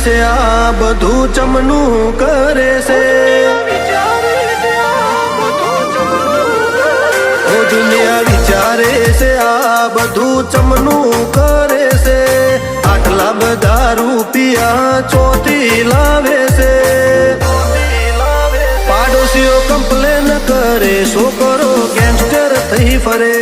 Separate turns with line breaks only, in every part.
છે આ બધું ચમનું કરે છે ઓ દુનિયા વિચારે છે આ બધું ચમનું કરે છે આટલા બધા રૂપિયા ચોથી લાવે છે પાડોશીઓ કમ્પ્લેન કરે છોકરો ગેંગસ્ટર થઈ ફરે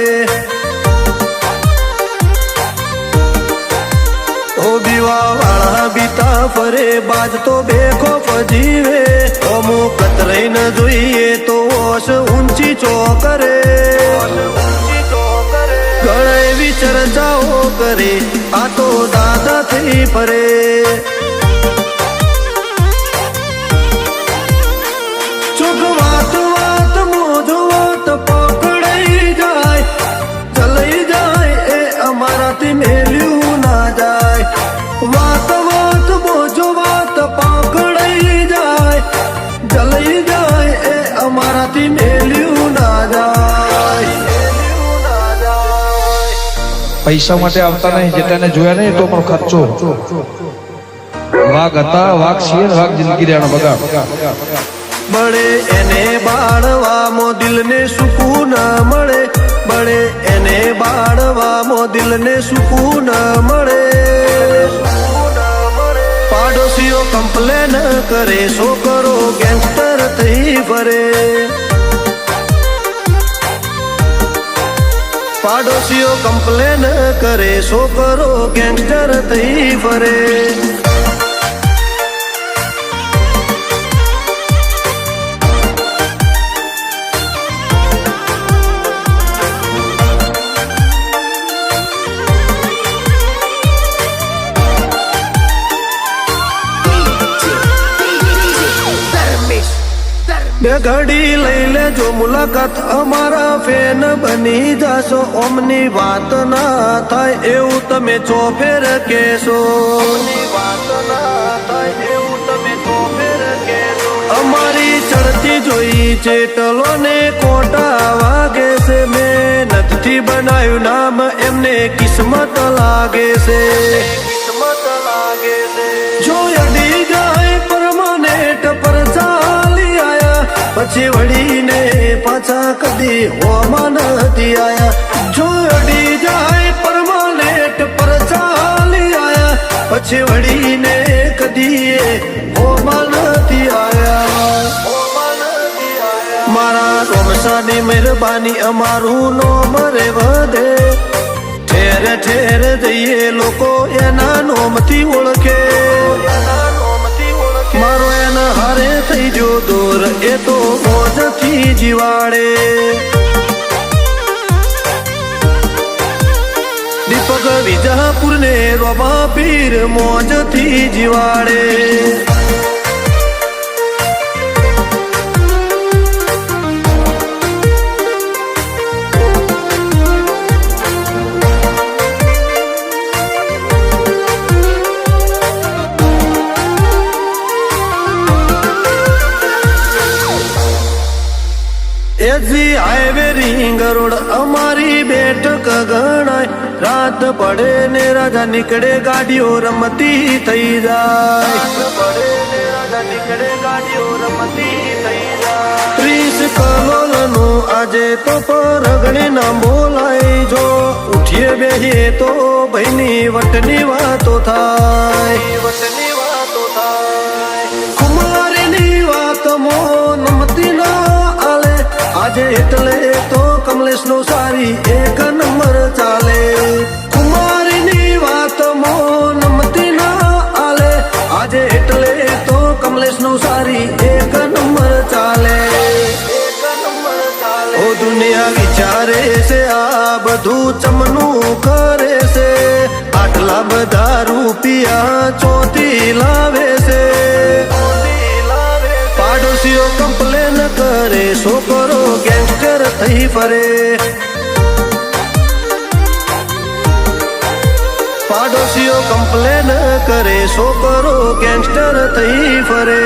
બીતા ફરે બાજ તો બેખોફ જીવે અમુક કતરાઈ ન જોઈએ તો ઓશ ઊંચી ચોકરે ગળાએ વિચર્ચાઓ કરે આ તો દાદા થઈ ફરે ચૂક વાત વાત મોજો વાત પકડાઈ જાય ચલાઈ જાય એ અમારાથી મેલ્યું ના જાય વાત વાત મોજો વાત પકડાઈ જાય જલાઈ જાય એ અમારાથી મેલ્યું ના જાય
પૈસા માટે આવતા નહીં જેટલાને જોયા નહીં તો પણ ખર્ચો વાઘ હતા વાઘ છીએ વાઘ જિંદગી રહેવાનો બગા
બળે એને બાળવામાં દિલને સુકૂન મળે બળે એને બાળવામાં દિલને સુકૂન મળે પાડોશીઓ કમ્પ્લેન કરે છોકરો ગેંગસ્ટર થઈ ફરે પાડોશીઓ કમ્પ્લેન કરે છોકરો ગેંગસ્ટર થઈ ફરે બે ઘડી લઈ લેજો મુલાકાત અમારા ફેન બની જાશો ઓમની વાત ના થાય એવું તમે ચોફેર કહેશો વાત ના થાય એવું તમે ચોફેર કહેશો અમારી ચડતી જોઈ ચેટલો ને કોટા વાગે છે મહેનતથી બનાવ્યું નામ એમને કિસ્મત લાગે છે કિસ્મત લાગે છે જો અડી જાય પરમાનેન્ટ પર ચાલી આયા પછી વળીને પાછા કદી હોમાં નથી આયા જો અડી જાય પરમાનેન્ટ પર ચાલી આયા પછી વળીને કદી હોમાં નથી આયા મારા રોમસાની મહેરબાની અમારું નોમ રે વધે ઠેર ઠેર જઈએ લોકો એના નોમથી ઓળખે મારો એના હારે થઈ જો દોર એ તો મોજથી જીવાડે દીપક વિજાપુર ને રોમા પીર મોજથી જીવાડે એજી હાઈવે રિંગ રોડ અમારી બેઠક ગણાય રાત પડે ને રાજા નીકળે ગાડીઓ રમતી થઈ જાય પડે ને રાજા નીકળે ગાડીઓ રમતી થઈ જાય 30 કલોલ નું આજે તો પરગણે ના બોલાય જો ઉઠીએ બેહીએ તો ભાઈની વટની વાતો થાય વટની વાતો થાય કુમારીની વાત મો નમતી ના આજે એટલે તો કમલેશ નો સારી એક નંબર ચાલે કુમારીની વાત નમતી ના આલે આજે એટલે તો કમલેશ નો સારી એક નંબર ચાલે ઓ દુનિયા વિચારે છે આ બધું ચમનું કરે છે આટલા બધા રૂપિયા ચોથી લાવે છે પાડોશીઓ કમ્પ્લેન કરે છોકરો ગેંગસ્ટર થઈ ફરે પાડોશીઓ કમ્પ્લેન કરે છોકરો ગેંગસ્ટર થઈ ફરે